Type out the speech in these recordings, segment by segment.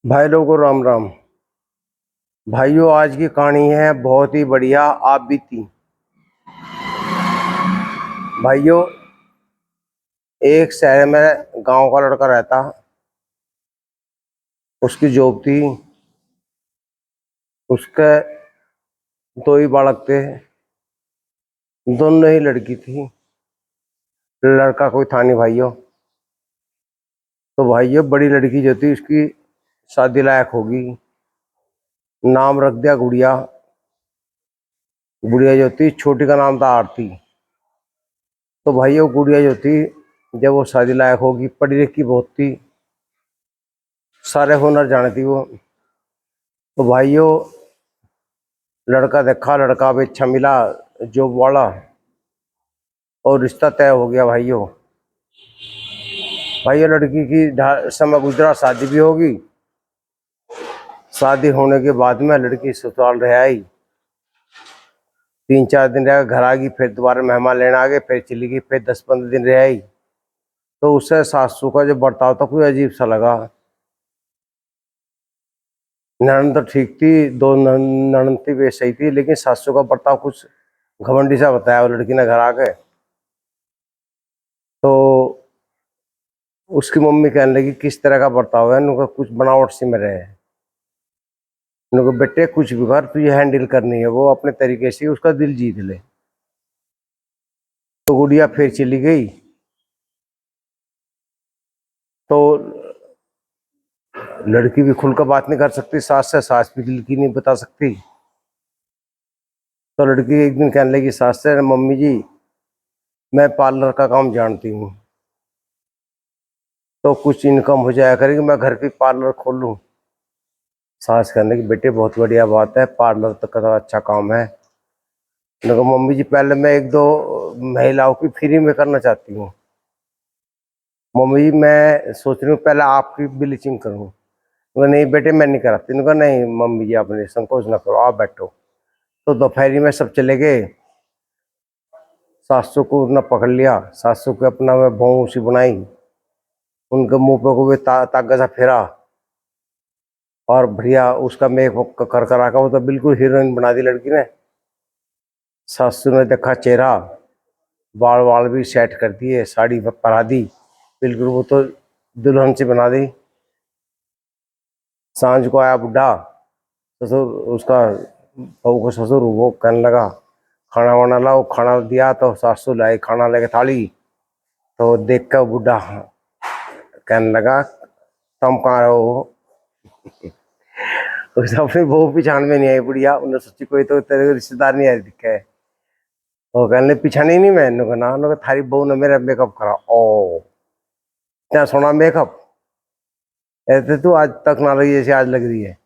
भाई लोगों को राम राम। भाइयों, आज की कहानी है बहुत ही बढ़िया। आप बीती भाइयों, एक शहर में गांव का लड़का रहता। उसकी जॉब थी। उसके दो ही बालक थे। दोनों ही लड़की थी। लड़का कोई था नहीं भाइयों। तो भाइयों, बड़ी लड़की जो थी उसकी शादी लायक होगी। नाम रख दिया गुड़िया। गुड़िया जो थी, छोटी का नाम था आरती। तो भाइयों, गुड़िया जो थी, जब वो शादी लायक होगी, पढ़ी लिखी बहुत थी, सारे हुनर जानती वो। तो भाइयों, लड़का देखा, लड़का अब अच्छा मिला, जॉब वाला, और रिश्ता तय हो गया भाइयों। भाइयों, लड़की की समय गुजरा, शादी भी होगी। शादी होने के बाद में लड़की ससुराल रह आई। 3-4 दिन रह घर आ गई, फिर दोबारा मेहमान लेने आ गए, फिर चली गई, फिर 10-15 दिन रह आई। तो उससे सासू का जो बर्ताव था कोई अजीब सा लगा। ननद तो ठीक थी, दो ननद थी, वे सही थी, लेकिन सासू का बर्ताव कुछ घमंडी सा बताया वो लड़की ने घर आके। तो उसकी मम्मी कहने लगी, किस तरह का बर्ताव है? उनका कुछ बनावट सी में रहे। उनको, बेटे कुछ भी कर, तुझे हैंडल करनी है, वो अपने तरीके से उसका दिल जीत ले। तो गुड़िया फिर चली गई। तो लड़की भी खुलकर बात नहीं कर सकती सास से, सास भी दिल की नहीं बता सकती। तो लड़की एक दिन कहने लगी सास से, मम्मी जी, मैं पार्लर का काम जानती हूँ, तो कुछ इनकम हो जाया करेगी, मैं घर पे पार्लर खोल लूँ। सास कहने लगी, बेटे बहुत बढ़िया बात है, पार्लर तो का अच्छा काम है। मैंने कहा, मम्मी जी पहले मैं एक दो महिलाओं की फ्री में करना चाहती हूँ। मम्मी जी मैं सोच रही हूँ पहले आपकी ब्लीचिंग करूँ। नहीं बेटे, मैं नहीं कराती। उन्होंने कहा, नहीं मम्मी जी, आपने संकोच ना करो, आप बैठो। तो दोपहरी में सब चले गए। सासू को न पकड़ लिया, सासू को अपना में भौं सी बनाई, उनके मुंह पे को भी तागा सा फेरा, और बढ़िया उसका मेकअप कर करा का, वो तो बिल्कुल हीरोइन बना दी लड़की ने। सासू ने देखा चेहरा, बाल वाल भी सेट कर दिए, साड़ी पहना दी, बिल्कुल वो तो दुल्हन से बना दी। सांझ को आया बुढ़ा ससुर, उसका बहू का ससुर, वो कहने लगा, खाना वाना लाओ। खाना दिया तो सासू लाई खाना लेके थाली। तो देख कर बुढ़ा कहने लगा, तुम कहाँ रहो? उसे अपनी बहू पहचान में नहीं आई बुढ़िया। उन्होंने सोची कोई तो तेरे रिश्तेदार नहीं आए दिखे। वो कहने पिछानी नहीं, मैं इन्होंने कहा, ना थारी बहू ने मेरा मेकअप करा। ओ, इतना सोना मेकअप, ऐसे तो आज तक ना लगी जैसे आज लग रही है।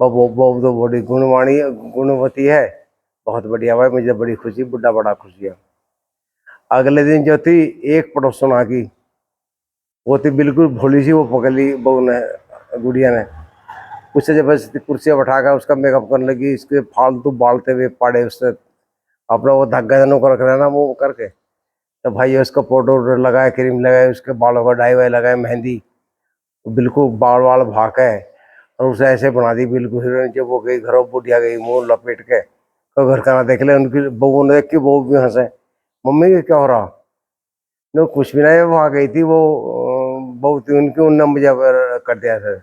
बहू बहू तो बड़ी गुणवाणी गुणवती है, बहुत बढ़िया भाई, मुझे बड़ी खुशी, बुढ़ा बड़ा खुशी है। अगले दिन जो थी, एक पड़ोसन आ गई, वो थी बिल्कुल भोली सी, वो पकड़ ली बहू ने, गुड़िया ने। उससे जबरदस्ती कुर्सियाँ बैठाकर उसका मेकअप करने लगी, इसके फालतू बालते हुए पाड़े उससे, अपना वो धागा जनों को रख रहा है ना वो करके। तो भाई उसका पाउडर वाउडर लगाए, क्रीम लगाए, उसके बालों का डाई वाई लगाए, मेहंदी, बिल्कुल बाल वाल भाग है, और उसे ऐसे बना दी बिल्कुल हीरोइन। जब वो गई घरों, बुढ़िया गई मुंह लपेट के, तो घर का ना देख ले। उनकी बहू ने देख के बहू भी हंसे, मम्मी ये क्या हो रहा? नो कुछ भी नहीं, वहाँ गई थी वो, बहू थी उनकी, उनने मुझे कर दिया सर।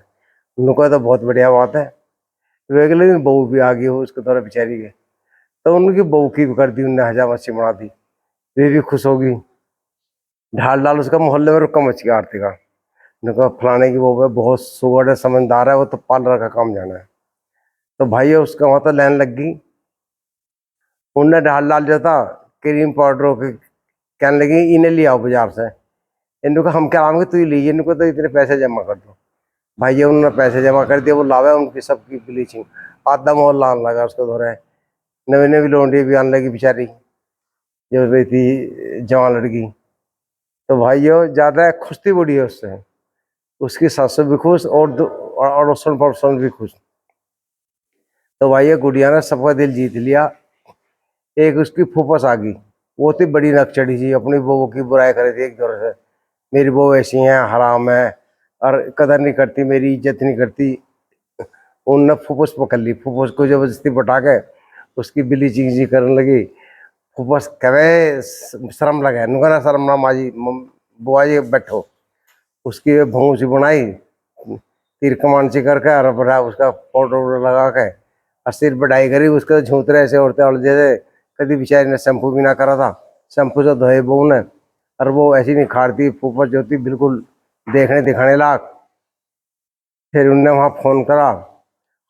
उनको तो बहुत बढ़िया बात है। तो अगले दिन बहू भी आ गई हो उसको, थोड़ा बेचारी के। तो उनकी बहू की कर दी उनने, हजा मच्छी बना दी, वे भी खुश होगी। ढाल डाल उसका मोहल्ले में रुका मच गया आरती का। देखो फलाने की बहू है, बहुत सुगढ़ है, समझदार है, वो तो पार्लर का काम जाना है। तो भाई उसका वहाँ तो लाइन लग गई। उनने ढाल डाल जो था, क्रीम पाउडर के, कहने लगी इन्हें ले आओ बाजार से। इनको हम क्या आएंगे, तू ही लीजिए, इनको तो इतने पैसे जमा कर दो। भाई उन्होंने पैसे जमा कर दिए, वो लावे उनकी सबकी ब्लीचिंग। आधा मोहल्ला आने लगा उसको धो रहे। नवी नवी लौंडी भी आने लगी बेचारी, जो रही थी जवान लड़की। तो भाइयों, ज्यादा खुश थी बड़ी है उससे, उसकी सासू भी खुश, और अड़ोसन पड़ोसन भी खुश। तो भाइयों, गुड़िया ने सबका दिल जीत लिया। एक उसकी फूफस आ गई, वो थी बड़ी नकचड़ी सी, अपनी बहू की बुराई कर रही थी एक जोर से, मेरी बहू ऐसी है, हराम है, और कदर नहीं करती, मेरी इज्जत नहीं करती। उनने फुफुस पकड़ ली, फुफुस को जबरदस्ती पटा के उसकी ब्लीचिंग जी करने लगी। फुफुस कहे शर्म लगे, नुका ना शर्म ना माजी, बुआ जी बैठो। उसकी भूसी बनाई, तीर कमान सी करके और बड़ा उसका पाउडर लगा के और सिर बढ़ाई करी। उसके झूतरे ऐसे औरतें उड़ जैसे कभी बेचारी ने शैम्पू भी ना करा था, शैम्पू से धोए बहू ने, और वो ऐसी नहीं खाड़ती फूफस जो थी बिल्कुल देखने दिखाने लायक। फिर उनने वहाँ फोन करा,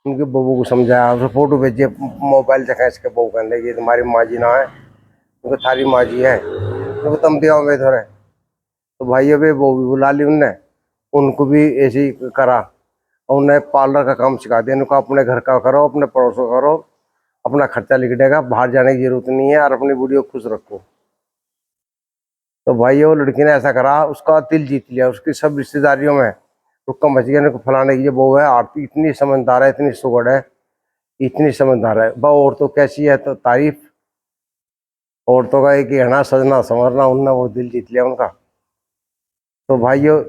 उनकी बहू को समझाया, उसको फोटो भेजिए मोबाइल से खींच के। बहू कहने लगी तुम्हारी माँ जी ना है, उनको थारी माँ जी है, उनको तुम भी आओ में थोड़े। तो भाई अभी वो भी बुला ली उनने, उनको भी ऐसे ही करा और उन्हें पार्लर का काम सिखा दिया। उनको अपने घर का करो, अपने पड़ोस का करो, अपना खर्चा निकलेगा, बाहर जाने की जरूरत नहीं है, और अपनी बूढ़ी को खुश रखो। तो भाई वो लड़की ने ऐसा करा, उसका दिल जीत लिया। उसकी सब रिश्तेदारियों में रुक्का मच गया को फलाने की वो है, आरती इतनी समझदार है, इतनी सुगड़ है, इतनी समझदार है। वह औरतों कैसी है तो तारीफ, औरतों का एक कहना सजना संवरना, उनने वो दिल जीत लिया उनका। तो भाइयों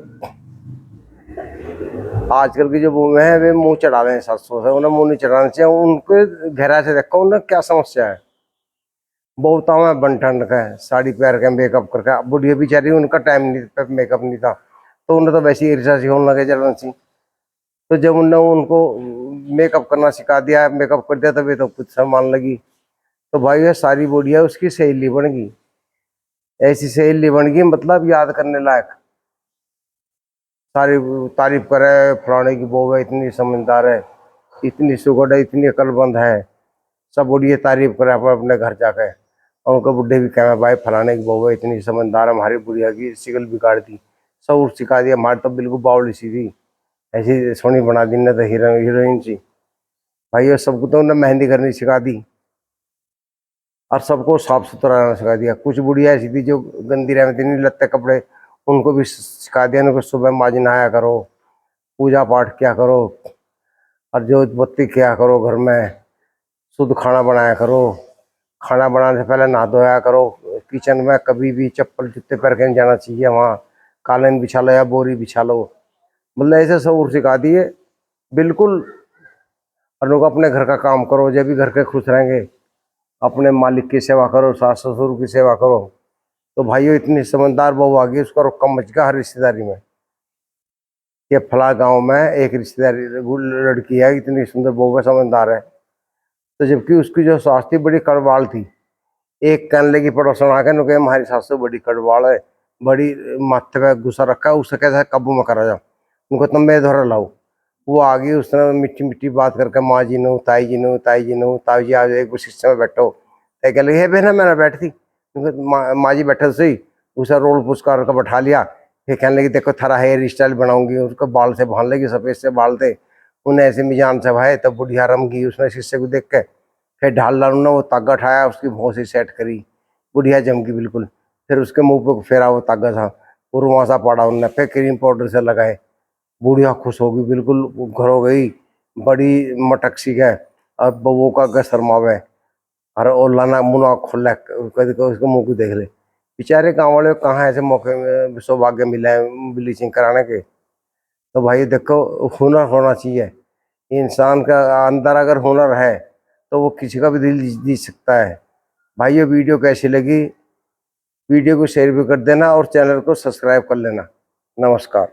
आजकल की जो बूढ़े हैं वे मुंह चढ़ा रहे हैं सासू से, उन्हें मुंह नहीं चढ़ाना चाहिए। उनको गहरा से देखो उन्हें क्या समस्या है। बहुत में बन ठंड का है, साड़ी पहन के मेकअप करके, बुढ़िया बेचारी उनका टाइम नहीं, मेकअप नहीं था, तो उन्हें तो वैसे ही ईर्षा सी होने लगे जलन सी। तो जब उनने उनको मेकअप करना सिखा दिया, मेकअप कर दिया, तभी तो कुछ सम्मान लगी। तो भाई ये सारी बुढ़िया उसकी सहेली बन गई, ऐसी सहेली बन गई मतलब याद करने लायक। सारी तारीफ करे, फलाने की बहू है इतनी समझदार है, इतनी सुगड़ है, इतनी अकलमंद है। सब बुढ़िया तारीफ करे अपने अपने घर जाकर, और उनको बुढ़े भी कहे भाई फलाने की बहू है इतनी समझदार है, हमारी बुढ़िया की शिकल बिगाड़ दी, सब सिखा दिया। हमारी तो बिल्कुल बावली सी थी, ऐसी सोनी बना दी ने तो हीरोइन सी। भाई ये सबको तो उन्होंने मेहंदी करनी सिखा दी, और सबको साफ सुथरा रहना सिखा दिया। कुछ बुढ़िया ऐसी थी जो गंदी रहती नहीं, लत्ते कपड़े, उनको भी सिखा दिया। उनको सुबह माँ जी नहाया करो, पूजा पाठ किया करो, और जो बत्ती किया करो, घर में शुद्ध खाना बनाया करो, खाना बनाने से पहले नहा धोया करो। किचन में कभी भी चप्पल जूते पहन के नहीं जाना चाहिए, वहाँ कालीन बिछा लो या बोरी बिछा लो, मतलब ऐसे सब सिखा दिए बिल्कुल। और लोग अपने घर का काम करो, जब भी घर के खुश रहेंगे। अपने मालिक की सेवा करो, सास ससुर की सेवा करो। तो भाइयों इतनी समझदार बहू आ गई, उसका रुक्का मच गया हर रिश्तेदारी में। ये फला गांव में एक रिश्तेदारी लड़की है, इतनी सुंदर बहू है, समझदार है। तो जबकि उसकी जो सास थी बड़ी कड़वाल थी। एक कहने लगी पड़ोसन आके, नु कहे हमारी सासू बड़ी कड़वाल है, बड़ी माथे पे गुस्सा रखा है, उससे कैसे काबू में करा जाओ, उनको तुम मेरे धोरा लाओ। वो आ गई, उसने मिट्टी मिट्टी बात करके माँ जी नु, ताई जी नु, ताई जी नु, ताई जी आज एक शिष्य में बैठो। तो कह लगी है बहना मैंने बैठती, माँ जी बैठे तो सही। उसे रोल पुचकार का बैठा लिया। फिर कहने लगी देखो थारा हेयर स्टाइल बनाऊंगी, उसको बाल से बांध लेगी, सफेद से बाल थे, उन्हें ऐसे मिजान से भाई। तब बुढ़िया रम गई उसने शिष्य को देख के। फिर ढाल डाल ने वो तागा उठाया, उसकी भौं से सेट करी, बुढ़िया जम गई बिल्कुल। फिर उसके मुंह पे फेरा वो तागा था, वो रुआसा पड़ा उनने, फिर क्रीम पाउडर से लगाए। बुढ़िया खुश हो गई बिल्कुल, घर हो गई बड़ी मटक सी है। और बबू का ग शर्मावे, और ओ लाना मुना खुला कभी उसके मुंह को देख ले। बेचारे गाँव वाले को कहाँ ऐसे मौके में सौभाग्य मिला है ब्लीचिंग कराने के। तो भाई देखो हुनर होना चाहिए इंसान का अंदर, अगर हुनर है तो वो किसी का भी दिल जीत सकता है। भाई ये वीडियो कैसी लगी, वीडियो को शेयर भी कर देना और चैनल को सब्सक्राइब कर लेना। नमस्कार।